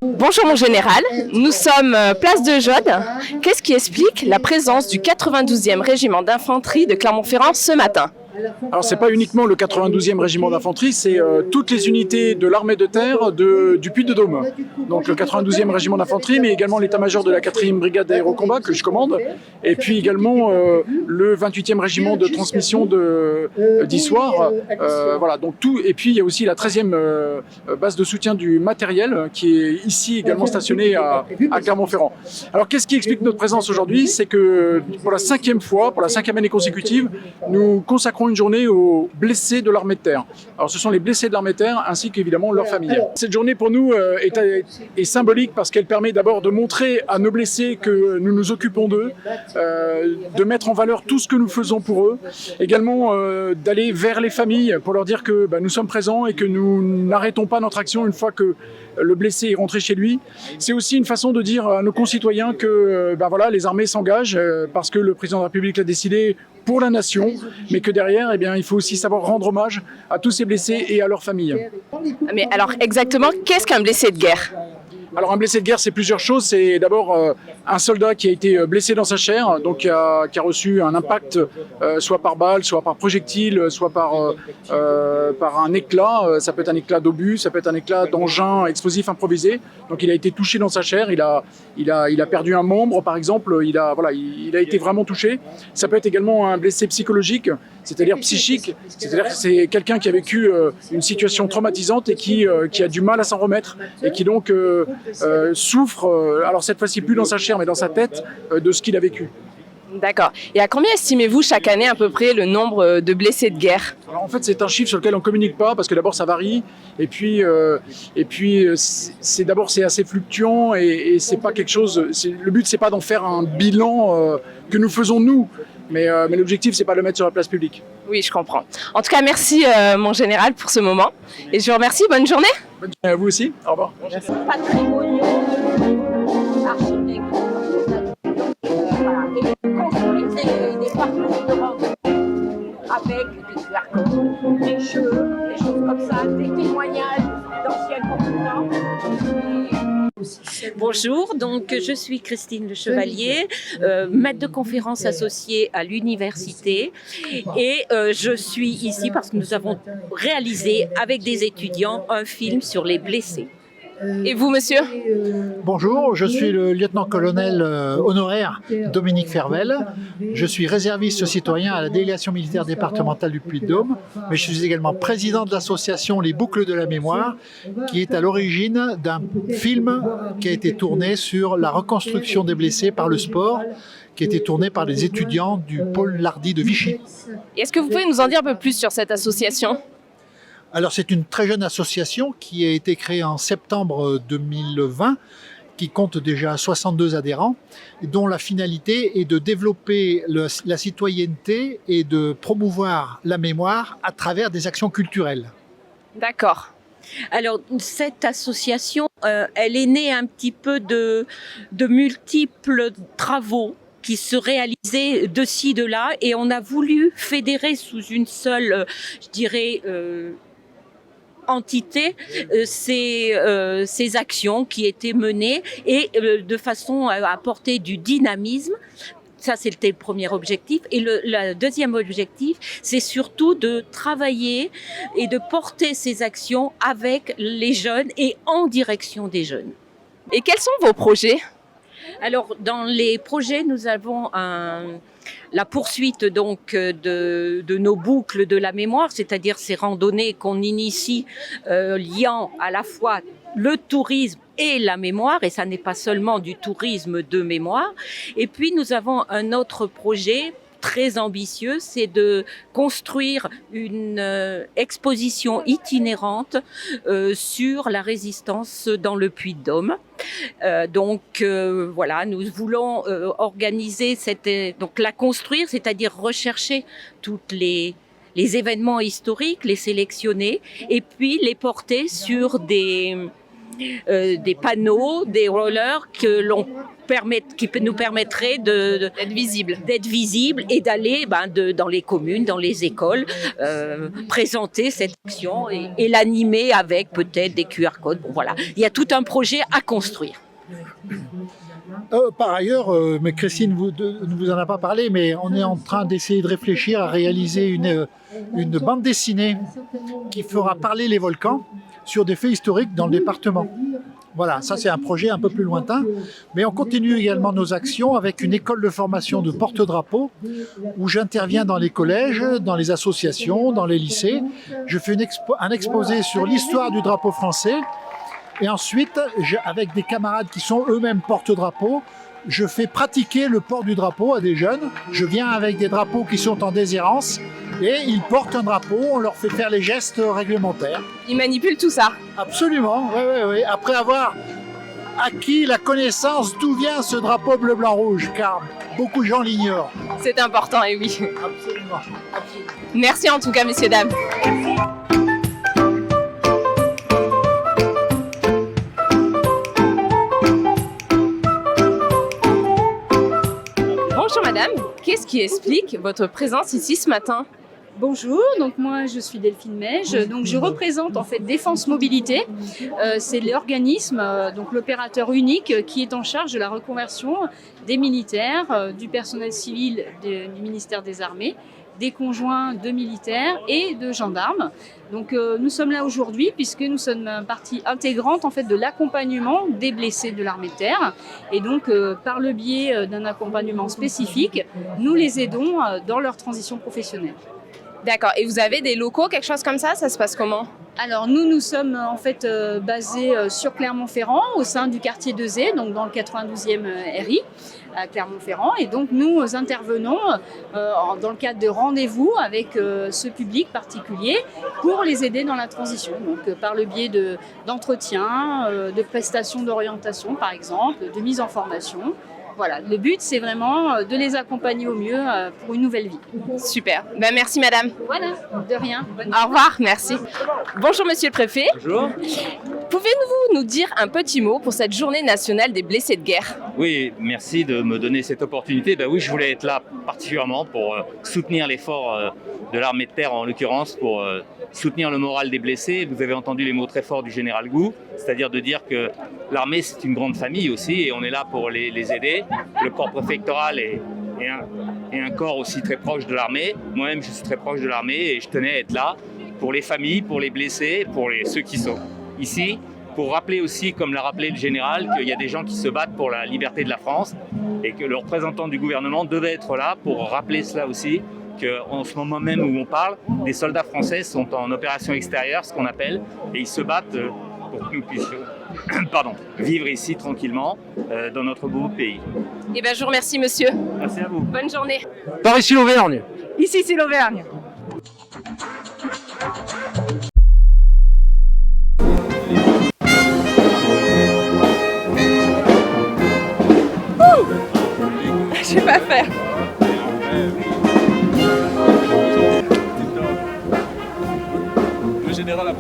Bonjour mon général, nous sommes place de Jaude. Qu'est-ce qui explique la présence du 92e régiment d'infanterie de Clermont-Ferrand ce matin ? Alors c'est pas uniquement le 92e régiment d'infanterie, c'est toutes les unités de l'armée de terre du Puy-de-Dôme. Donc le 92e régiment d'infanterie, mais également l'état-major de la 4e brigade d'aérocombat que je commande, et puis également le 28e régiment de transmission d'Issoire. Voilà, donc tout, et puis il y a aussi la 13e base de soutien du matériel qui est ici également stationnée à Clermont-Ferrand. Alors qu'est-ce qui explique notre présence aujourd'hui? C'est que pour la 5e fois, pour la 5e année consécutive, nous consacrons une journée aux blessés de l'armée de terre. Alors ce sont les blessés de l'armée de terre ainsi qu'évidemment leurs familles. Cette journée pour nous est symbolique parce qu'elle permet d'abord de montrer à nos blessés que nous nous occupons d'eux, de mettre en valeur tout ce que nous faisons pour eux, également d'aller vers les familles pour leur dire que nous sommes présents et que nous n'arrêtons pas notre action une fois que le blessé est rentré chez lui. C'est aussi une façon de dire à nos concitoyens que voilà, les armées s'engagent parce que le président de la République l'a décidé pour la nation, mais que derrière, il faut aussi savoir rendre hommage à tous ces blessés et à leurs familles. Mais alors exactement, qu'est-ce qu'un blessé de guerre ? Alors un blessé de guerre, c'est plusieurs choses. C'est d'abord un soldat qui a été blessé dans sa chair, donc qui a reçu un impact, soit par balle, soit par projectile, soit par un éclat. Ça peut être un éclat d'obus, ça peut être un éclat d'engin explosif improvisé. Donc il a été touché dans sa chair, il a perdu un membre par exemple, il a été vraiment touché. Ça peut être également un blessé psychologique, c'est-à-dire psychique, c'est-à-dire que c'est quelqu'un qui a vécu une situation traumatisante et qui a du mal à s'en remettre et qui donc souffre, alors cette fois-ci plus dans sa chair mais dans sa tête, de ce qu'il a vécu. D'accord. Et à combien estimez-vous chaque année à peu près le nombre de blessés de guerre ? Alors en fait c'est un chiffre sur lequel on ne communique pas parce que d'abord ça varie et puis c'est assez fluctuant et c'est pas quelque chose. Le but c'est pas d'en faire un bilan que nous faisons nous, mais l'objectif c'est pas de le mettre sur la place publique. Oui, je comprends. En tout cas, merci mon général pour ce moment et je vous remercie. Bonne journée. Bonne journée à vous aussi. Au revoir. Patrimoniaux, architectes, voilà, et construire des parcours de randonnée avec des QR codes, des jeux, des choses comme ça, des témoignages d'anciens combattants. Bonjour, donc je suis Christine Le Chevalier, maître de conférences associée à l'université et je suis ici parce que nous avons réalisé avec des étudiants un film sur les blessés. Et vous, monsieur ? Bonjour, je suis le lieutenant-colonel honoraire Dominique Fervel. Je suis réserviste citoyen à la délégation militaire départementale du Puy-de-Dôme, mais je suis également président de l'association Les Boucles de la Mémoire, qui est à l'origine d'un film qui a été tourné sur la reconstruction des blessés par le sport, qui a été tourné par des étudiants du pôle Lardy de Vichy. Est-ce que vous pouvez nous en dire un peu plus sur cette association ? Alors c'est une très jeune association qui a été créée en septembre 2020, qui compte déjà 62 adhérents, dont la finalité est de développer la citoyenneté et de promouvoir la mémoire à travers des actions culturelles. D'accord. Alors cette association, elle est née un petit peu de multiples travaux qui se réalisaient de ci, de là, et on a voulu fédérer sous une seule, je dirais, entité ces actions qui étaient menées et de façon à apporter du dynamisme. Ça, c'était le premier objectif. Et le deuxième objectif, c'est surtout de travailler et de porter ces actions avec les jeunes et en direction des jeunes. Et quels sont vos projets ? Alors, dans les projets, nous avons la poursuite donc de nos boucles de la mémoire, c'est-à-dire ces randonnées qu'on initie liant à la fois le tourisme et la mémoire, et ça n'est pas seulement du tourisme de mémoire. Et puis nous avons un autre projet très ambitieux, c'est de construire une exposition itinérante sur la résistance dans le Puy-de-Dôme. Voilà, nous voulons organiser donc la construire, c'est-à-dire rechercher toutes les événements historiques, les sélectionner et puis les porter sur des des panneaux, des rollers qui nous permettraient d'être visibles et d'aller dans les communes, dans les écoles, présenter cette action et l'animer avec peut-être des QR codes. Bon, voilà, il y a tout un projet à construire. Par ailleurs, mais Christine ne vous en a pas parlé, mais on est en train d'essayer de réfléchir à réaliser une bande dessinée qui fera parler les volcans sur des faits historiques dans le département. Voilà, ça c'est un projet un peu plus lointain, mais on continue également nos actions avec une école de formation de porte-drapeau où j'interviens dans les collèges, dans les associations, dans les lycées. Je fais un exposé sur l'histoire du drapeau français. Et ensuite, avec des camarades qui sont eux-mêmes porte-drapeaux, je fais pratiquer le port du drapeau à des jeunes. Je viens avec des drapeaux qui sont en déshérence et ils portent un drapeau, on leur fait faire les gestes réglementaires. Ils manipulent tout ça. Absolument, oui. Après avoir acquis la connaissance d'où vient ce drapeau bleu-blanc-rouge, car beaucoup de gens l'ignorent. C'est important, et oui. Absolument. Merci en tout cas, messieurs, dames. Bonjour madame, qu'est-ce qui explique votre présence ici ce matin? Bonjour, donc moi je suis Delphine Mège, donc je représente en fait Défense Mobilité. C'est l'organisme, donc l'opérateur unique qui est en charge de la reconversion des militaires, du personnel civil du ministère des Armées, des conjoints de militaires et de gendarmes. Donc nous sommes là aujourd'hui puisque nous sommes partie intégrante en fait de l'accompagnement des blessés de l'armée de terre et donc par le biais d'un accompagnement spécifique, nous les aidons dans leur transition professionnelle. D'accord, et vous avez des locaux, quelque chose comme ça se passe comment? Alors nous sommes en fait basés sur Clermont-Ferrand au sein du quartier de Zé, donc dans le 92e RI à Clermont-Ferrand, et donc nous intervenons dans le cadre de rendez-vous avec ce public particulier pour les aider dans la transition, donc par le biais d'entretiens, de prestations d'orientation par exemple, de mise en formation. Voilà, le but c'est vraiment de les accompagner au mieux pour une nouvelle vie. Super, ben, merci madame. Voilà, de rien. Au revoir, merci. Bonjour monsieur le préfet. Bonjour. Pouvez-vous nous dire un petit mot pour cette journée nationale des blessés de guerre? Oui, merci de me donner cette opportunité. Ben oui, je voulais être là particulièrement pour soutenir l'effort de l'armée de terre, en l'occurrence, pour soutenir le moral des blessés. Vous avez entendu les mots très forts du général Gou, c'est-à-dire de dire que l'armée, c'est une grande famille aussi, et on est là pour les aider. Le corps préfectoral est un corps aussi très proche de l'armée. Moi-même, je suis très proche de l'armée et je tenais à être là pour les familles, pour les blessés, pour ceux qui sont ici, pour rappeler aussi, comme l'a rappelé le général, qu'il y a des gens qui se battent pour la liberté de la France et que le représentant du gouvernement devait être là pour rappeler cela aussi, qu'en ce moment même où on parle, des soldats français sont en opération extérieure, ce qu'on appelle, et ils se battent pour que nous puissions vivre ici tranquillement dans notre beau pays. Eh bien, je vous remercie monsieur. Merci à vous. Bonne journée. Par ici l'Auvergne. Ici, c'est l'Auvergne. Je sais pas faire. Le général a